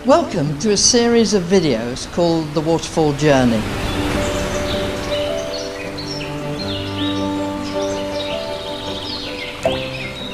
Welcome to a series of videos called The Waterfall Journey.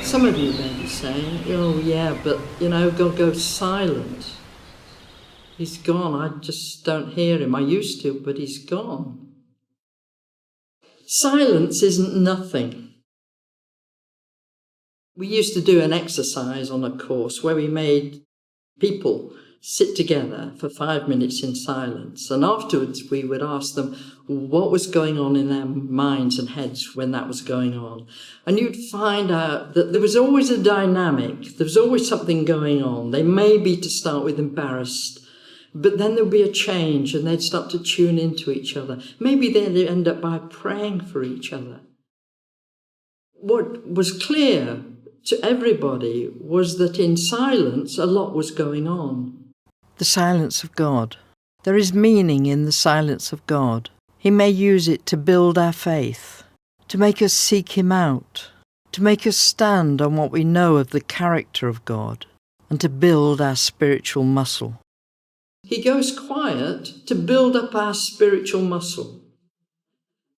Some of you may be saying, oh yeah, but God goes silent. He's gone, I just don't hear him. I used to, but he's gone. Silence isn't nothing. We used to do an exercise on a course where we made people sit together for 5 minutes in silence, and afterwards we would ask them what was going on in their minds and heads when that was going on. And you'd find out that there was always a dynamic, there was always something going on. They may be, to start with, embarrassed, but then there'd be a change and they'd start to tune into each other. Maybe they'd end up by praying for each other. What was clear to everybody was that in silence a lot was going on. The silence of God. There is meaning in the silence of God. He may use it to build our faith, to make us seek Him out, to make us stand on what we know of the character of God, and to build our spiritual muscle. He goes quiet to build up our spiritual muscle,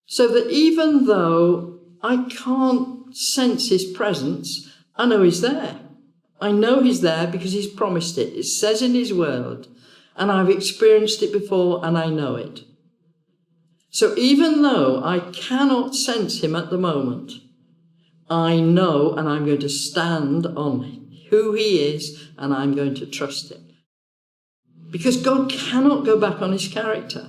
so that even though I can't sense His presence, I know He's there. I know He's there because He's promised it. It says in His word, and I've experienced it before and I know it. So even though I cannot sense Him at the moment, I know, and I'm going to stand on who He is, and I'm going to trust Him. Because God cannot go back on His character.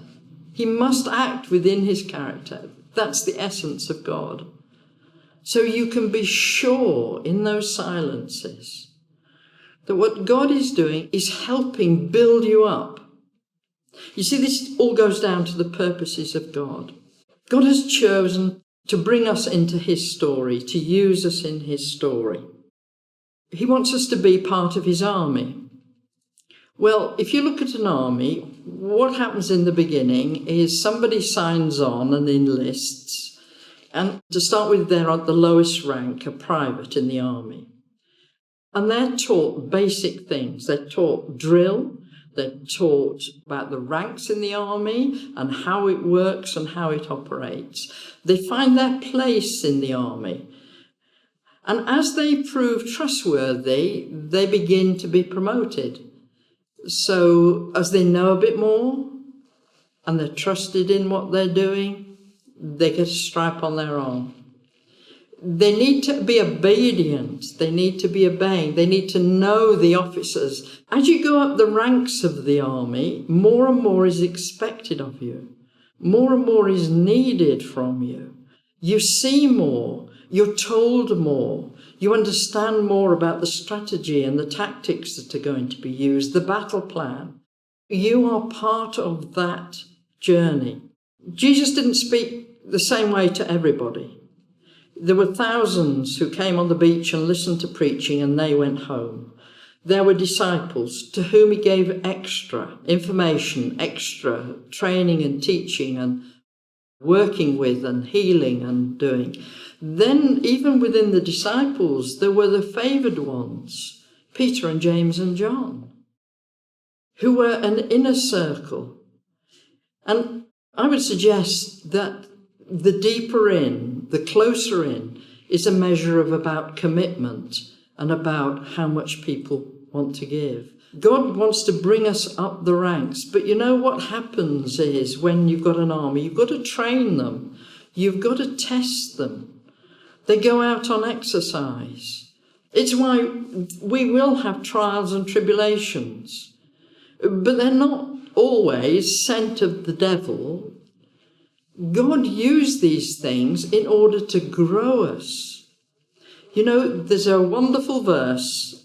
He must act within His character. That's the essence of God. So you can be sure in those silences that what God is doing is helping build you up. You see, this all goes down to the purposes of God. God has chosen to bring us into His story, to use us in His story. He wants us to be part of His army. Well, if you look at an army, what happens in the beginning is somebody signs on and enlists. And to start with, they're at the lowest rank, a private in the army. And they're taught basic things. They're taught drill. They're taught about the ranks in the army and how it works and how it operates. They find their place in the army. And as they prove trustworthy, they begin to be promoted. So as they know a bit more and they're trusted in what they're doing, they get a stripe on their arm. They need to be obedient. They need to be obeying. They need to know the officers. As you go up the ranks of the army, more and more is expected of you. More and more is needed from you. You see more. You're told more. You understand more about the strategy and the tactics that are going to be used, the battle plan. You are part of that journey. Jesus didn't speak the same way to everybody. There were thousands who came on the beach and listened to preaching and they went home. There were disciples to whom He gave extra information, extra training and teaching and working with and healing and doing. Then even within the disciples, there were the favoured ones, Peter and James and John, who were an inner circle. And I would suggest that the deeper in, the closer in, is a measure of about commitment and about how much people want to give. God wants to bring us up the ranks, but you know what happens is when you've got an army, you've got to train them. You've got to test them. They go out on exercise. It's why we will have trials and tribulations, but they're not always sent of the devil. God used these things in order to grow us. You know, there's a wonderful verse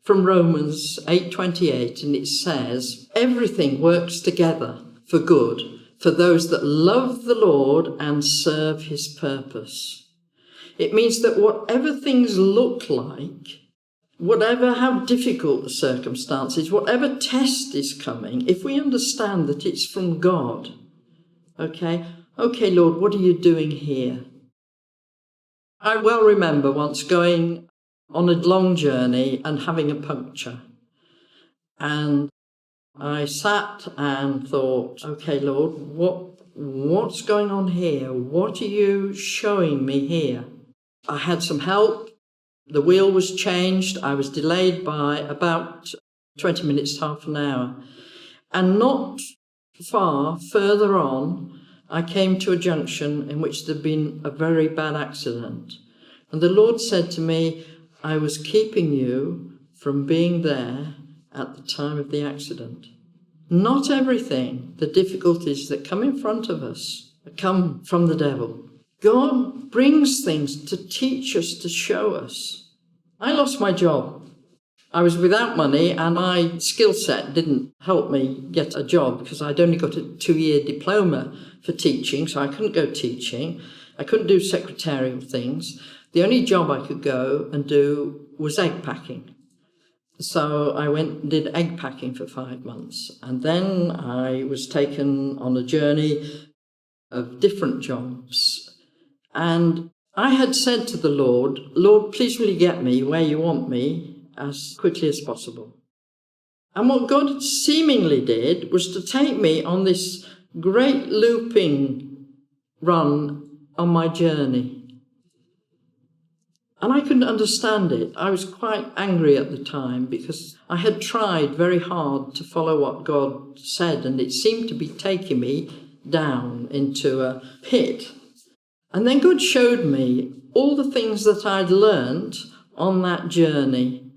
from Romans 8:28, and it says, everything works together for good for those that love the Lord and serve His purpose. It means that whatever things look like, whatever how difficult the circumstances, whatever test is coming, if we understand that it's from God, okay, Lord, what are you doing here? I well remember once going on a long journey and having a puncture. And I sat and thought, okay, Lord, what's going on here? What are you showing me here? I had some help. The wheel was changed. I was delayed by about 20 minutes, half an hour. And not far further on, I came to a junction in which there'd been a very bad accident. And the Lord said to me, I was keeping you from being there at the time of the accident. Not everything, the difficulties that come in front of us, come from the devil. God brings things to teach us, to show us. I lost my job. I was without money, and my skill set didn't help me get a job because I'd only got a 2-year diploma for teaching, so I couldn't go teaching. I couldn't do secretarial things. The only job I could go and do was egg packing. So I went and did egg packing for 5 months, and then I was taken on a journey of different jobs. And I had said to the Lord, Lord, please will you get me where you want me as quickly as possible. And what God seemingly did was to take me on this great looping run on my journey. And I couldn't understand it. I was quite angry at the time because I had tried very hard to follow what God said, and it seemed to be taking me down into a pit. And then God showed me all the things that I'd learned on that journey,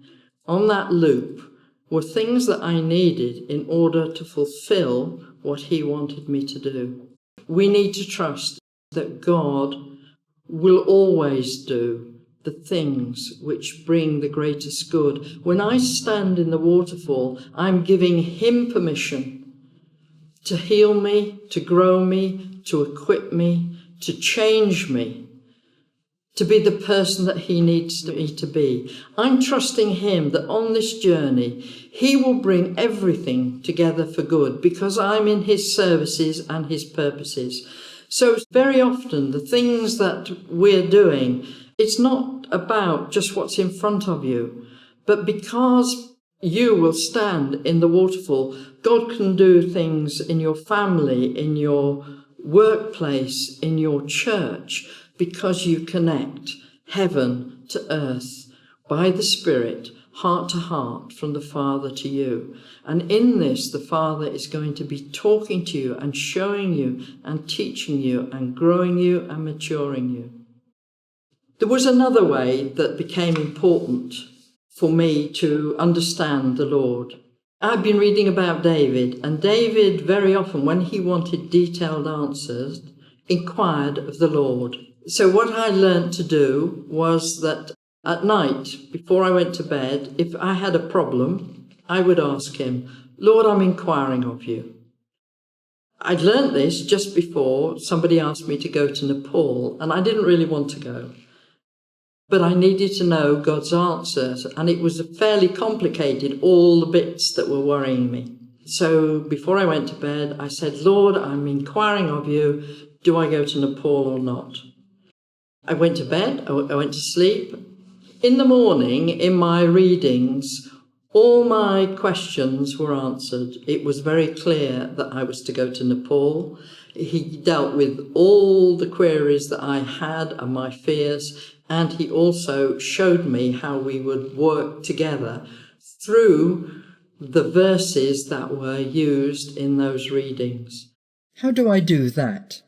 on that loop, were things that I needed in order to fulfill what He wanted me to do. We need to trust that God will always do the things which bring the greatest good. When I stand in the waterfall, I'm giving Him permission to heal me, to grow me, to equip me, to change me, to be the person that He needs me to be. I'm trusting Him that on this journey, He will bring everything together for good because I'm in His services and His purposes. So very often the things that we're doing, it's not about just what's in front of you, but because you will stand in the waterfall, God can do things in your family, in your workplace, in your church, because you connect heaven to earth by the Spirit, heart to heart, from the Father to you. And in this, the Father is going to be talking to you and showing you and teaching you and growing you and maturing you. There was another way that became important for me to understand the Lord. I've been reading about David, and David very often, when he wanted detailed answers, inquired of the Lord. So what I learnt to do was that at night, before I went to bed, if I had a problem, I would ask Him, Lord, I'm inquiring of you. I'd learnt this just before somebody asked me to go to Nepal, and I didn't really want to go. But I needed to know God's answers, and it was fairly complicated, all the bits that were worrying me. So before I went to bed, I said, Lord, I'm inquiring of you, do I go to Nepal or not? I went to bed, I went to sleep. In the morning, in my readings, all my questions were answered. It was very clear that I was to go to Nepal. He dealt with all the queries that I had and my fears, and He also showed me how we would work together through the verses that were used in those readings. How do I do that?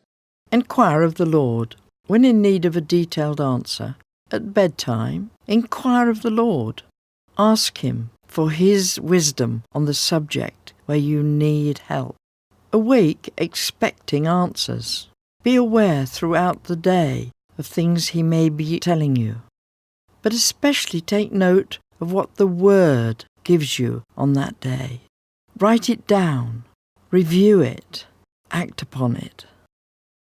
Inquire of the Lord. When in need of a detailed answer, at bedtime, inquire of the Lord. Ask Him for His wisdom on the subject where you need help. Awake expecting answers. Be aware throughout the day of things He may be telling you. But especially take note of what the Word gives you on that day. Write it down, review it, act upon it.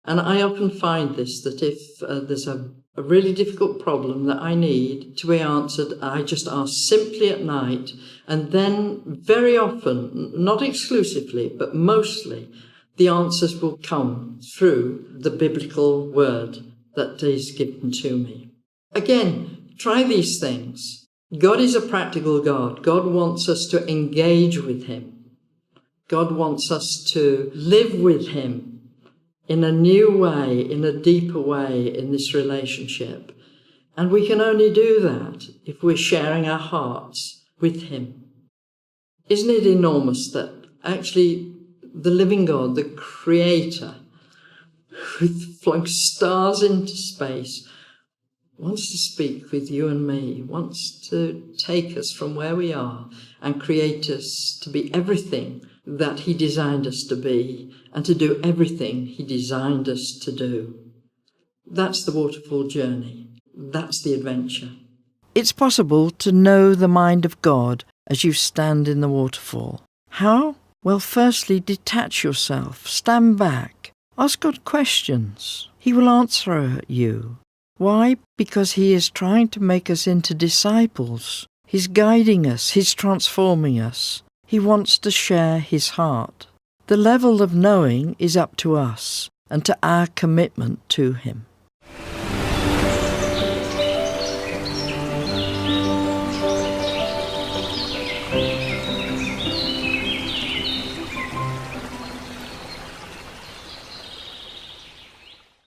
And I often find this, that if there's a really difficult problem that I need to be answered, I just ask simply at night, and then very often, not exclusively, but mostly, the answers will come through the biblical word that is given to me. Again, try these things. God is a practical God. God wants us to engage with Him. God wants us to live with him in a new way, in a deeper way in this relationship. And we can only do that if we're sharing our hearts with him. Isn't it enormous that actually the living God, the Creator, who flung stars into space, wants to speak with you and me, wants to take us from where we are and create us to be everything that he designed us to be and to do everything he designed us to do. That's the waterfall journey. That's the adventure. It's possible to know the mind of God as you stand in the waterfall. How? Well, firstly, detach yourself, stand back, ask God questions. He will answer you. Why? Because he is trying to make us into disciples. He's guiding us, he's transforming us. He wants to share his heart. The level of knowing is up to us and to our commitment to him.